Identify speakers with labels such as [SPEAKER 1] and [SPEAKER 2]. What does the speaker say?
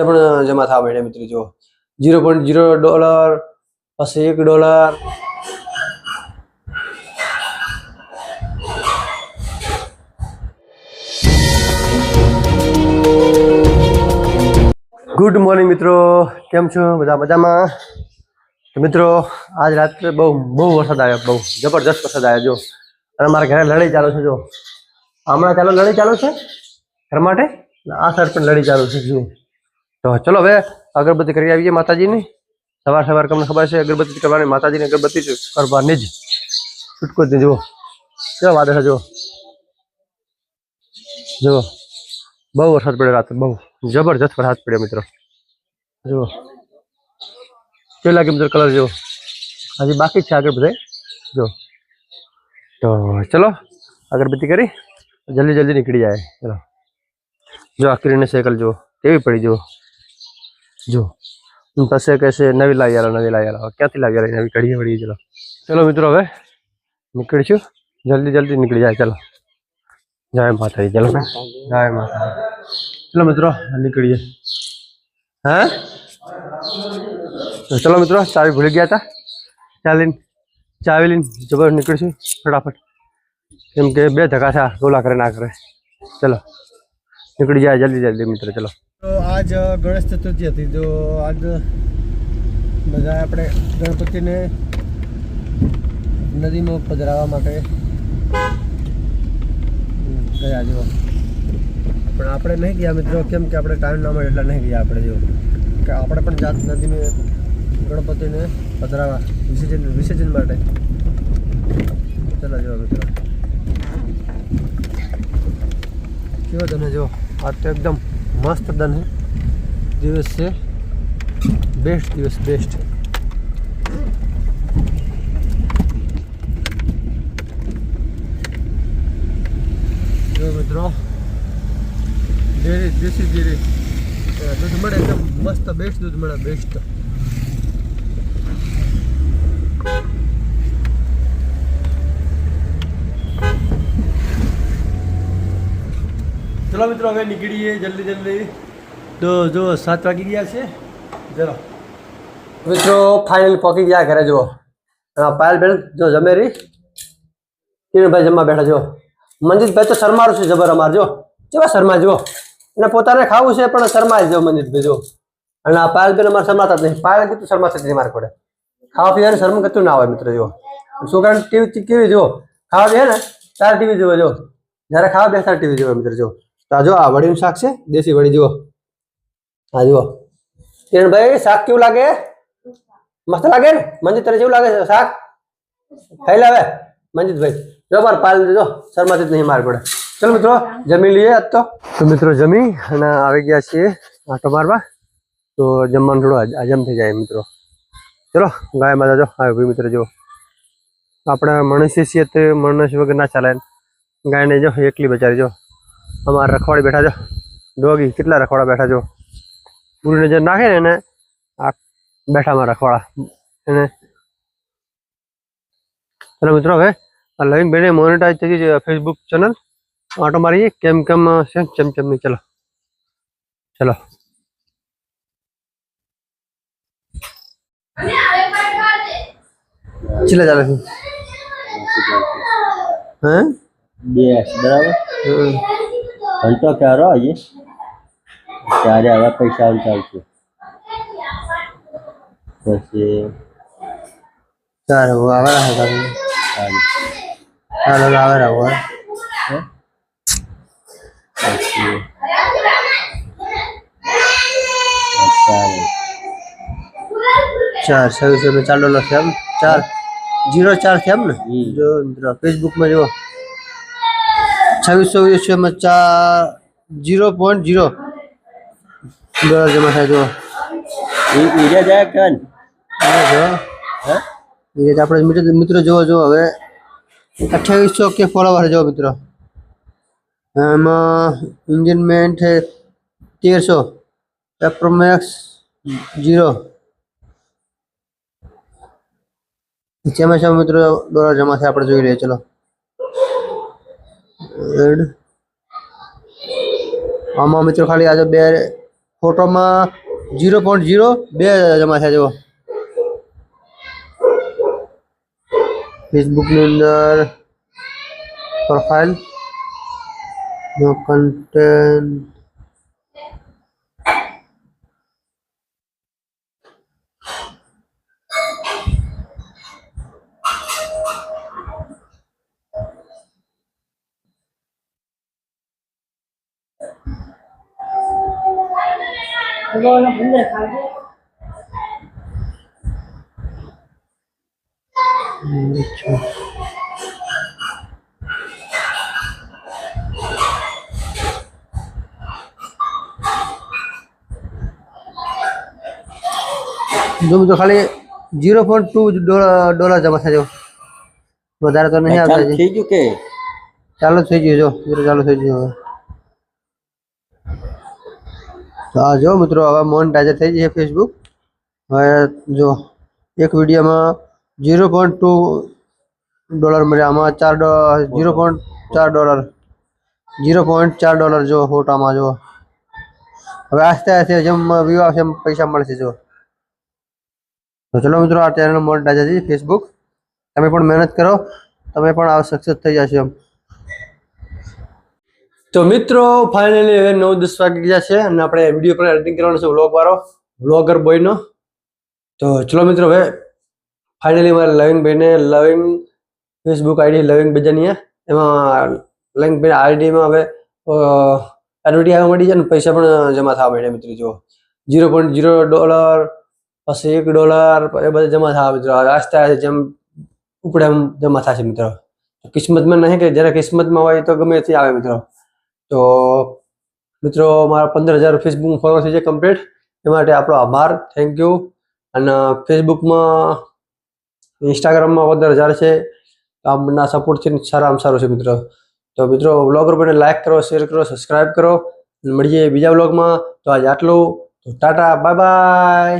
[SPEAKER 1] પણ જમા થવા માંડ્યા મિત્રો જો $0.0 પછી $1 ગુડ મોર્નિંગ મિત્રો, કેમ છો બધા મજામાં? તો મિત્રો આજ રાત્રે બહુ વરસાદ આવ્યો, બહુ જબરજસ્ત વરસાદ આવ્યો જો. અને મારા ઘરે લડાઈ ચાલુ છે જો. હમણાં લડાઈ ચાલુ છે ઘર માટે, આ સાઈડ પણ લડાઈ ચાલુ છે જો. તો ચલો હવે અગરબત્તી કરી આવીએ માતાજીની. સવાર તમને ખબર છે અગરબત્તી કરવાની, માતાજીની અગરબત્તી કરવાની જ છૂટકો જ જુઓ. કેવો વાદળ છે જુઓ. બહુ વરસાદ પડ્યો રાત્રે, બહુ જબરજસ્ત વરસાદ પડ્યો મિત્રો જુઓ. કેવું લાગે મિત્રો કલર જુઓ, હજી બાકી જ છે આગળ બધે જો. તો ચલો અગરબત્તી કરી જલ્દી નીકળી જાય. ચલો જો આ કિરણ સાયકલ જુઓ કેવી પડી જો. પછી કહેશે નવી લાવી આલો. ક્યાંથી લાવી આલો? નવી કઢી પડી. ચલો મિત્રો હવે નીકળીશું, જલ્દી નીકળી જાય. ચલો જય માતાજી. ચલો જય માતાજી. ચલો મિત્રો નીકળીએ. હા તો ચલો મિત્રો, ચાવી ભૂલી ગયા હતા. ચાવી લઈને જબર નીકળીશું ફટાફટ, કેમ કે બે ધક્કા છે ગોલા કરે ના કરે. ચલો નીકળી જાય જલ્દી મિત્રો. ચલો તો આજ ગણેશ ચતુર્થી હતી, તો આજ બધા આપણે ગણપતિને નદીમાં પધરાવવા માટે ગયા જો. પણ આપણે નહીં ગયા મિત્રો, કેમ કે આપણે ટાઈમ ના મળે એટલે નહીં ગયા આપણે જો. કે આપણે પણ જાત નદીને ગણપતિને પધરાવવા વિસર્જન માટે. ચલો જો મિત્રો કેવો તને જો. આ તો એકદમ મસ્ત દિવસ છે, બેસ્ટ દિવસ. જો મિત્રો દેશી દૂધ મળે, એકદમ મસ્ત બેસ્ટ દૂધ મળે, બેસ્ટ. ચલો મિત્રો હવે નીકળીએ જલ્દી. તો જો 7 વાગી ગયા છે. ચલો મિત્રો ફાઇનલ પહોંચી ગયા ઘરે. જુઓ પાયલ બેન જો જમે રહી, કિરણભાઈ જમવા બેઠા જો. મનજીતભાઈ તો શરમારું છે જબર અમાર જો. કેવા શર્મા જુઓ, એને પોતાને ખાવું છે પણ શરમાય જો મનજીતભાઈ જો. અને આ પાયલ બેન અમારે શરમાતા જ નહીં. પાયલ કીધું શરમાતા જ નહીં મારે પડે. ખાવા પીવાનું શરમ કરતું ના હોય મિત્રો જો. છોકરાને ટીવી કેવી જુઓ, ખાવા બે ને ત્યારે ટીવી જોવે જો. જ્યારે ખાવા બે ત્યારે ટીવી જોવે મિત્રો જો. તો આ જો આ વડીનું શાક છે, દેશી વડી જુઓ. હા જુઓ કિરણભાઈ, શાક કેવું લાગે? મસ્ત લાગે ને? મનજીત તને કેવું લાગે છે શાક? ખાઈ લાવે મનજીતભાઈ જો. મારે પાલ જો શરમાથી જ નહીં માર પડે. ચલો મિત્રો જમી લઈએ આજ તો મિત્રો જમી અને આવી ગયા છીએ આટો મારવા. તો જમવાનું થોડું હજમ થઈ જાય મિત્રો. ચલો ગાય માતા જો આવે ભાઈ મિત્રો જો. આપણે મનુષ્ય છીએ તો મનુષ્ય વગર ના ચાલે. ગાયને જો એકલી બચારી જો. અમારે રખવાડી બેઠા જો, ડોગી કેટલા રખવાડા બેઠા જો. પૂરી નજર નાખે ને એને આ બેઠામાં રખવાડા એને. ચલો મિત્રો હવે આ લવિંગ બેને મોનેટાઈઝ થઈ ગઈ ફેસબુક ચેનલ. આટો મારીએ કેમ છે ચમચમની. ચલો ચલે ચાલે છે હા
[SPEAKER 2] બેસ બરાબર. ઘંટો ક્યારો આજે ત્યારે હવે પૈસા ચાલશે પછી
[SPEAKER 1] સારું આવે
[SPEAKER 2] પછી
[SPEAKER 1] 4 में $4 છે એમ. 404 છે એમ ને જો મિત્રો. ફેસબુકમાં જો 2600 માં 0.0 ડોલર જમા થાય જો.
[SPEAKER 2] ઈજા જાય કન
[SPEAKER 1] જો આપણે મિત્રો જો હવે 2800 કે ફોલોવર જો મિત્રો. એમાં એન્ગેજમેન્ટ છે 1300, એપ્રોમેક્સ 0. જેમાં મિત્રો $1 જમા થાય આપણે જોઈ લઈએ. ચલો આમાં મિત્રો ખાલી આજે ફોટોમાં 0.02 જમા થયા જુઓ. ફેસબુકની અંદર પ્રોફાઇલ નો કન્ટેન્ટ જો મિત્રો ખાલી $0.2 જમા થયા વધારે તો નહીં આવતા.
[SPEAKER 2] થઈ ગયું કે
[SPEAKER 1] ચાલુ થઈ ગયું જો મિત્રો, ચાલુ થઈ ગયું હવે. તો આ જો મિત્રો હવે મોનેટાઇઝર થઈ જશે ફેસબુક. હવે જો એક વિડીયોમાં $0.2 મળે, આમાં $0.4 જો ફોટામાં જો. હવે આસ્તે આસ્તે જેમ વ્યૂ આવશે એમ પૈસા મળશે જો. તો ચલો મિત્રો આ ચેનલ મોનેટાઇઝર છે ફેસબુક. તમે પણ મહેનત કરો, તમે પણ આ સક્સેસ થઈ જશો એમ. તો મિત્રો ફાઇનલી હવે 9-10 વાગી ગયા છે અને આપણે વિડીયો પર એડિટિંગ કરવાનો છે, વ્લોગર બોયનો. તો ચલો મિત્રો હવે ફાઇનલી મારે લવિંગ ફેસબુક આઈડી લવિંગ બજાની એમાં લવિંગ આઈડીમાં હવે એડવર્ટી આવવા મળી જાય ને પૈસા પણ જમા થવા માંડ્યા મિત્રો. જો $0.0 પછી $1 એ બધા જમા થવા મિત્રો. આસ્તે આસ્તે જેમ ઉપડે એમ જમા થશે મિત્રો. કિસ્મતમાં નહીં કે જ્યારે કિસ્મતમાં હોય તો ગમે તે આવે મિત્રો. તો મિત્રો મારા 15,000 ફેસબુક ફોલોઅર્સ છે કમ્પ્લીટ. એ માટે આપણો આભાર, થેન્ક યુ. અને ફેસબુકમાં ઇન્સ્ટાગ્રામમાં 15,000 છે. આમના સપોર્ટથી સારામાં સારું છે મિત્રો. તો મિત્રો વ્લોગર બને લાઈક કરો, શેર કરો, સબસ્ક્રાઈબ કરો. મળીએ બીજા વ્લોગમાં. તો આજે આટલું. તો ટાટા, બાય બાય.